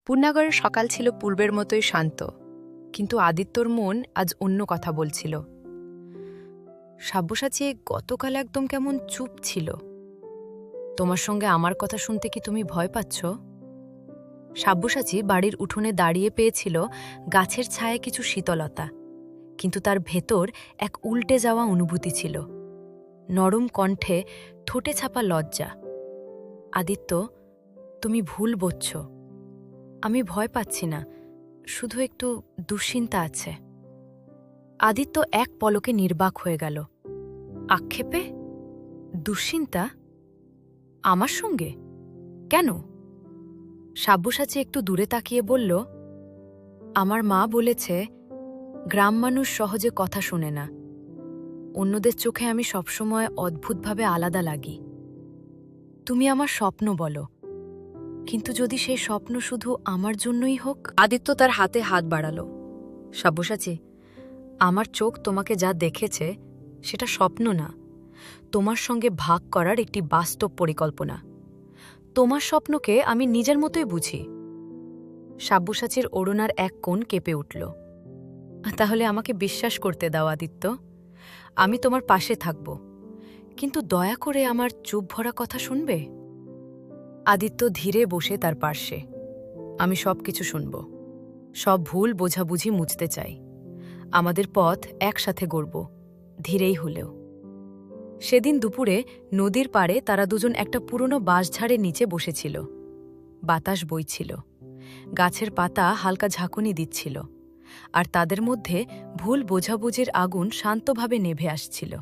পূর্ণাগরের সকাল ছিল পূর্বের মতোই শান্ত, কিন্তু আদিত্যর মন আজ অন্য কথা বলছিল। সাব্যসাচী গতকাল একদম কেমন চুপ ছিল। তোমার সঙ্গে আমার কথা শুনতে কি তুমি ভয় পাচ্ছ? সাব্যসাচী বাড়ির উঠোনে দাঁড়িয়ে পেয়েছিল গাছের ছায়ায় কিছু শীতলতা, কিন্তু তার ভেতর এক উল্টে যাওয়া অনুভূতি ছিল। নরম কণ্ঠে ঠোঁটে ছাপা লজ্জা। আদিত্য, তুমি ভুল বুঝছ। আমি ভয় পাচ্ছি না, শুধু একটু দুশ্চিন্তা আছে। আদিত্য এক পলকে নির্বাক হয়ে গেল। আক্ষেপে? দুশ্চিন্তা? আমার সঙ্গে? কেন? সাব্যসাচী একটু দূরে তাকিয়ে বলল, আমার মা বলেছে গ্রাম মানুষ সহজে কথা শোনে না। অন্যদের চোখে আমি সবসময় অদ্ভুতভাবে আলাদা লাগি। তুমি আমার স্বপ্ন বলো, কিন্তু যদি সেই স্বপ্ন শুধু আমার জন্যই হোক। আদিত্য তার হাতে হাত বাড়াল। সাব্যসাচী, আমার চোখ তোমাকে যা দেখেছে সেটা স্বপ্ন না, তোমার সঙ্গে ভাগ করার একটি বাস্তব পরিকল্পনা। তোমার স্বপ্নকে আমি নিজের মতোই বুঝি। সাব্যসাচীর ওড়নার এক কোণ কেঁপে উঠল। তাহলে আমাকে বিশ্বাস করতে দাও আদিত্য, আমি তোমার পাশে থাকব, কিন্তু দয়া করে আমার চুপ ভরা কথা শুনবে। আদিত্য ধীরে বসে তার পার্শ্বে। আমি সব কিছু শুনব, সব ভুল বোঝাবুঝি মুছতে চাই। আমাদের পথ একসাথে গড়ব, ধীরেই হলেও। সেদিন দুপুরে নদীর পাড়ে তারা দুজন একটা পুরনো বাঁশঝাড়ের নিচে বসেছিল। বাতাস বইছিল, গাছের পাতা হালকা ঝাঁকুনি দিচ্ছিল, আর তাদের মধ্যে ভুল বোঝাবুঝির আগুন শান্তভাবে নেভে আসছিল।